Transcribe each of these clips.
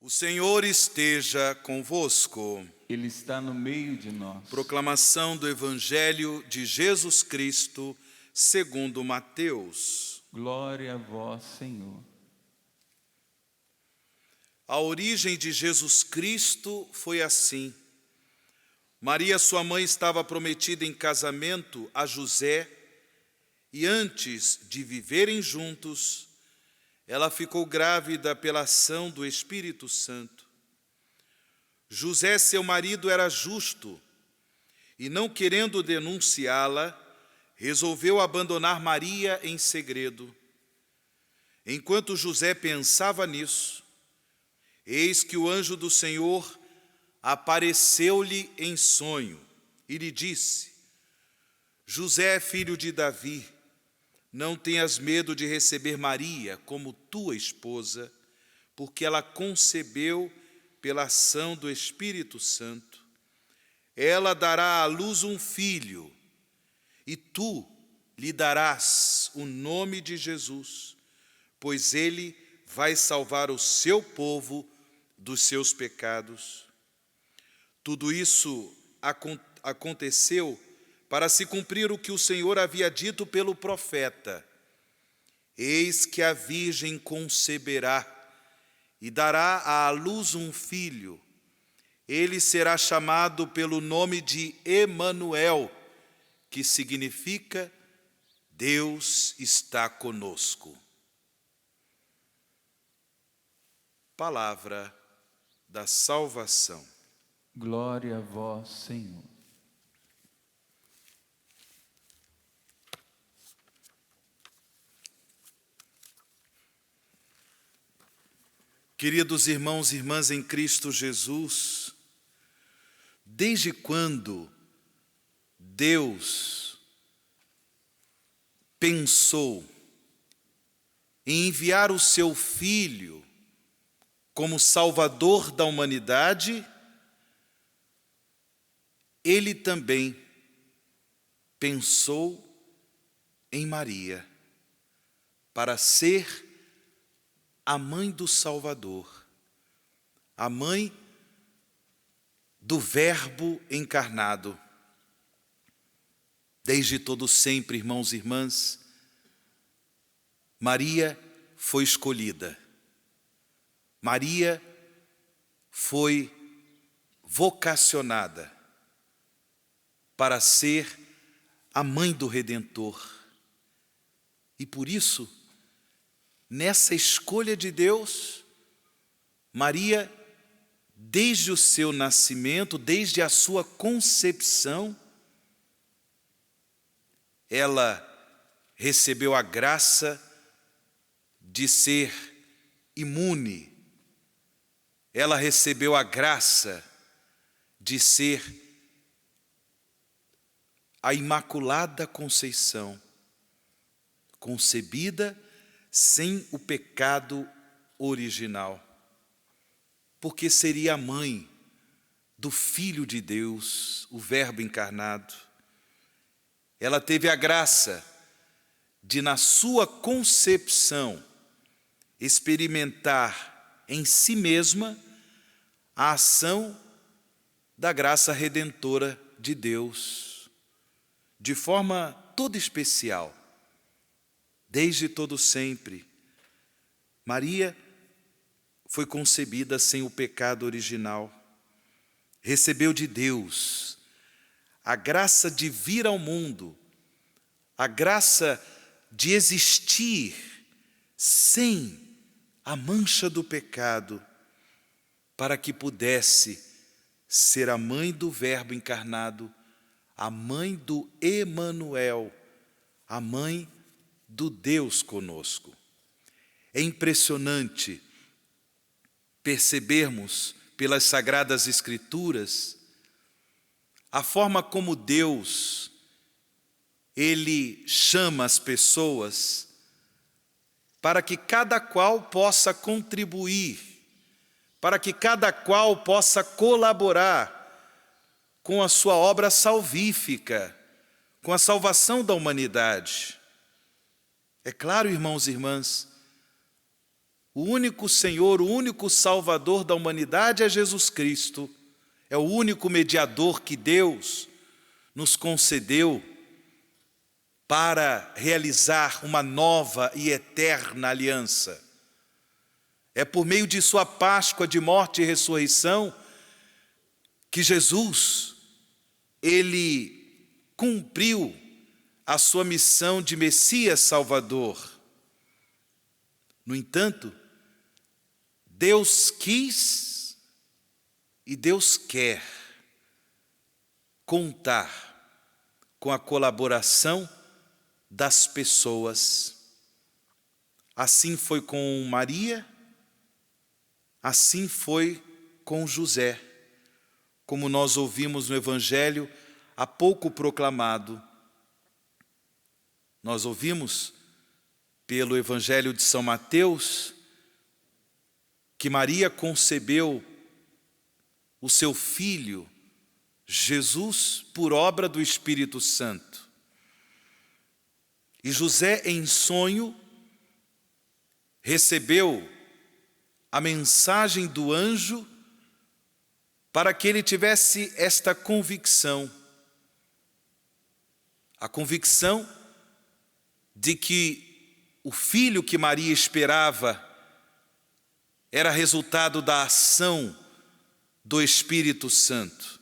O Senhor esteja convosco. Ele está no meio de nós. Proclamação do Evangelho de Jesus Cristo, segundo Mateus. Glória a vós, Senhor. A origem de Jesus Cristo foi assim. Maria, sua mãe, estava prometida em casamento a José, e antes de viverem juntos, ela ficou grávida pela ação do Espírito Santo. José, seu marido, era justo e, não querendo denunciá-la, resolveu abandonar Maria em segredo. Enquanto José pensava nisso, eis que o anjo do Senhor apareceu-lhe em sonho e lhe disse: José, filho de Davi, não tenhas medo de receber Maria como tua esposa, porque ela concebeu pela ação do Espírito Santo. Ela dará à luz um filho, e tu lhe darás o nome de Jesus, pois ele vai salvar o seu povo dos seus pecados. Tudo isso aconteceu para se cumprir o que o Senhor havia dito pelo profeta: eis que a virgem conceberá e dará à luz um filho. Ele será chamado pelo nome de Emanuel, que significa Deus está conosco. Palavra da salvação. Glória a vós, Senhor. Queridos irmãos e irmãs em Cristo Jesus, desde quando Deus pensou em enviar o seu Filho como Salvador da humanidade, Ele também pensou em Maria para ser a mãe do Salvador, a mãe do Verbo encarnado. Desde todo sempre, irmãos e irmãs, Maria foi escolhida. Maria foi vocacionada para ser a mãe do Redentor. E por isso, nessa escolha de Deus, Maria, desde o seu nascimento, desde a sua concepção, ela recebeu a graça de ser imune, ela recebeu a graça de ser a Imaculada Conceição, concebida sem o pecado original, porque seria a mãe do Filho de Deus, o Verbo encarnado. Ela teve a graça de, na sua concepção, experimentar em si mesma a ação da graça redentora de Deus, de forma toda especial. Desde todo sempre, Maria foi concebida sem o pecado original. Recebeu de Deus a graça de vir ao mundo, a graça de existir sem a mancha do pecado, para que pudesse ser a mãe do Verbo encarnado, a mãe do Emanuel, a mãe do Deus conosco. É impressionante percebermos pelas Sagradas Escrituras a forma como Deus, Ele chama as pessoas para que cada qual possa contribuir, para que cada qual possa colaborar com a sua obra salvífica, com a salvação da humanidade. É claro, irmãos e irmãs, O único Senhor, o único Salvador da humanidade é Jesus Cristo. É o único mediador que Deus nos concedeu para realizar uma nova e eterna aliança. É por meio de sua Páscoa de morte e ressurreição que Jesus, ele cumpriu a sua missão de Messias Salvador. No entanto, Deus quis e Deus quer contar com a colaboração das pessoas. Assim foi com Maria, assim foi com José, como nós ouvimos no Evangelho há pouco proclamado. Nós ouvimos pelo Evangelho de São Mateus que Maria concebeu o seu filho, Jesus, por obra do Espírito Santo. E José, em sonho, recebeu a mensagem do anjo para que ele tivesse esta convicção. A convicção de que o filho que Maria esperava era resultado da ação do Espírito Santo.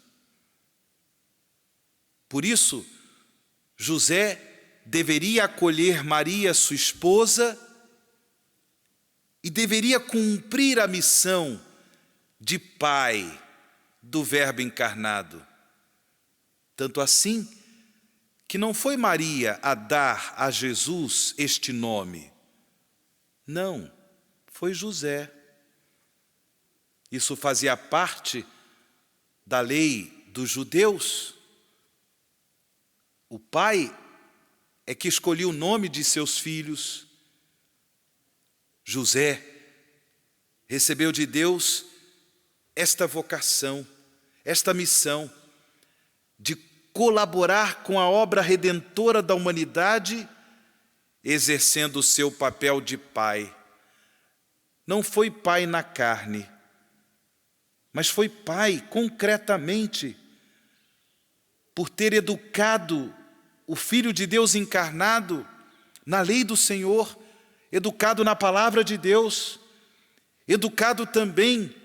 Por isso, José deveria acolher Maria, sua esposa, e deveria cumprir a missão de pai do Verbo encarnado. Tanto assim que não foi Maria a dar a Jesus este nome. Não, foi José. Isso fazia parte da lei dos judeus. O pai é que escolhia o nome de seus filhos. José recebeu de Deus esta vocação, esta missão de colaborar com a obra redentora da humanidade, exercendo o seu papel de pai. Não foi pai na carne, mas foi pai concretamente, por ter educado o Filho de Deus encarnado na lei do Senhor, educado na palavra de Deus, educado também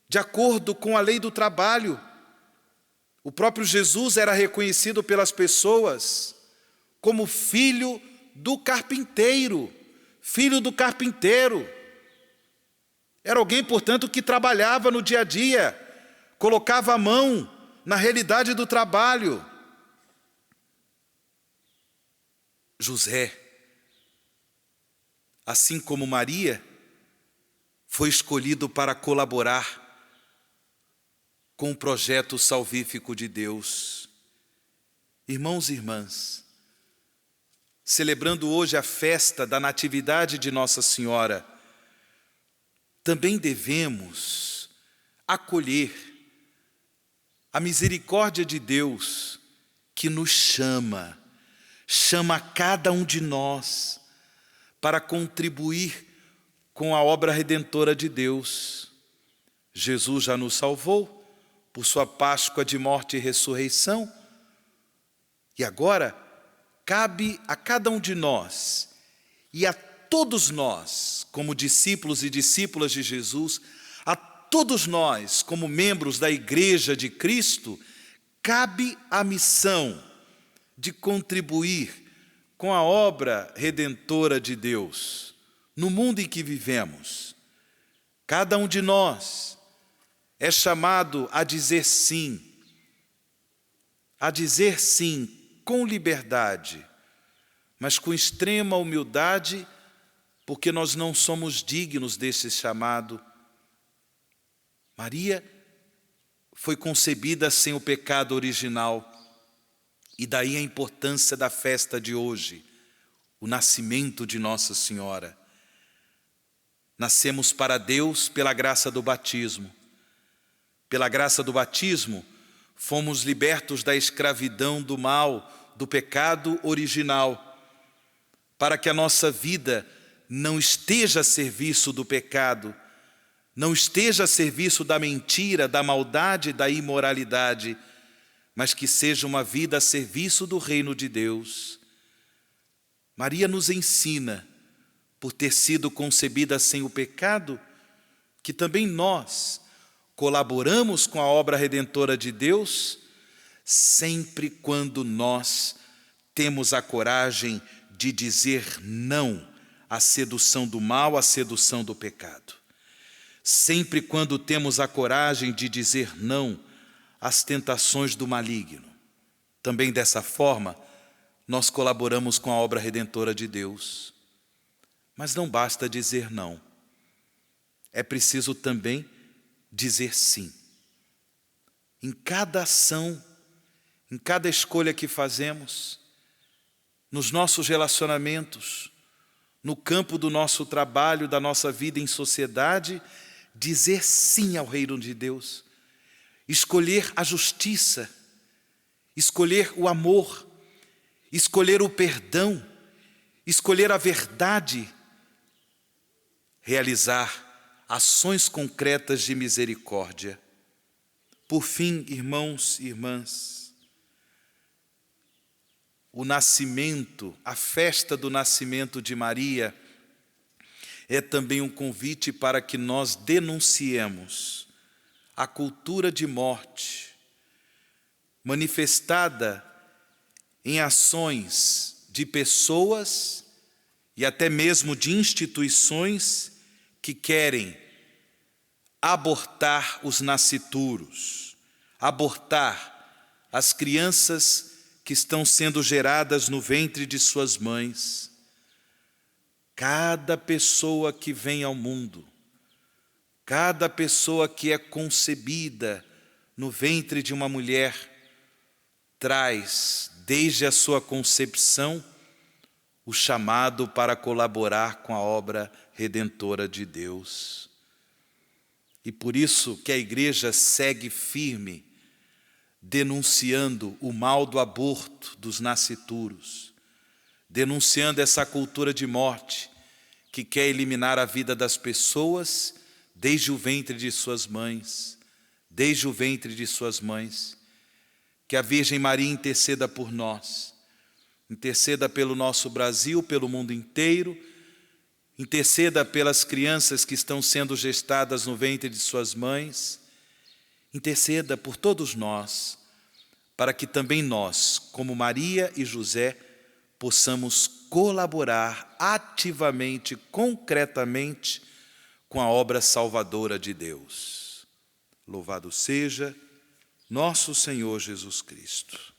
de acordo com a lei do trabalho. O próprio Jesus era reconhecido pelas pessoas como filho do carpinteiro, filho do carpinteiro. Era alguém, portanto, que trabalhava no dia a dia, colocava a mão na realidade do trabalho. José, assim como Maria, foi escolhido para colaborar com o projeto salvífico de Deus. Irmãos e irmãs, celebrando hoje a festa da Natividade de Nossa Senhora, também devemos acolher a misericórdia de Deus que nos chama a cada um de nós para contribuir com a obra redentora de Deus. Jesus já nos salvou por sua Páscoa de morte e ressurreição, e agora cabe a cada um de nós e a todos nós, como discípulos e discípulas de Jesus, a todos nós, como membros da Igreja de Cristo, cabe a missão de contribuir com a obra redentora de Deus no mundo em que vivemos. Cada um de nós é chamado a dizer sim com liberdade, mas com extrema humildade, porque nós não somos dignos desse chamado. Maria foi concebida sem o pecado original, e daí a importância da festa de hoje, o nascimento de Nossa Senhora. Nascemos para Deus pela graça do batismo. Pela graça do batismo, fomos libertos da escravidão do mal, do pecado original, para que a nossa vida não esteja a serviço do pecado, não esteja a serviço da mentira, da maldade, da imoralidade, mas que seja uma vida a serviço do reino de Deus. Maria nos ensina, por ter sido concebida sem o pecado, que também nós colaboramos com a obra redentora de Deus, sempre quando nós temos a coragem de dizer não à sedução do mal, à sedução do pecado. Sempre quando temos a coragem de dizer não às tentações do maligno. Também dessa forma, nós colaboramos com a obra redentora de Deus. Mas não basta dizer não. É preciso também dizer sim. Em cada ação, em cada escolha que fazemos, nos nossos relacionamentos, no campo do nosso trabalho, da nossa vida em sociedade, dizer sim ao reino de Deus, escolher a justiça, escolher o amor, escolher o perdão, escolher a verdade, realizar ações concretas de misericórdia. Por fim, irmãos e irmãs, o nascimento, a festa do nascimento de Maria é também um convite para que nós denunciemos a cultura de morte manifestada em ações de pessoas e até mesmo de instituições que querem abortar os nascituros, abortar as crianças que estão sendo geradas no ventre de suas mães. Cada pessoa que vem ao mundo, cada pessoa que é concebida no ventre de uma mulher, traz, desde a sua concepção, o chamado para colaborar com a obra redentora de Deus. E por isso que a igreja segue firme, denunciando o mal do aborto dos nascituros, denunciando essa cultura de morte que quer eliminar a vida das pessoas desde o ventre de suas mães, desde o ventre de suas mães. Que a Virgem Maria interceda por nós, interceda pelo nosso Brasil, pelo mundo inteiro, interceda pelas crianças que estão sendo gestadas no ventre de suas mães, interceda por todos nós, para que também nós, como Maria e José, possamos colaborar ativamente, concretamente, com a obra salvadora de Deus. Louvado seja nosso Senhor Jesus Cristo.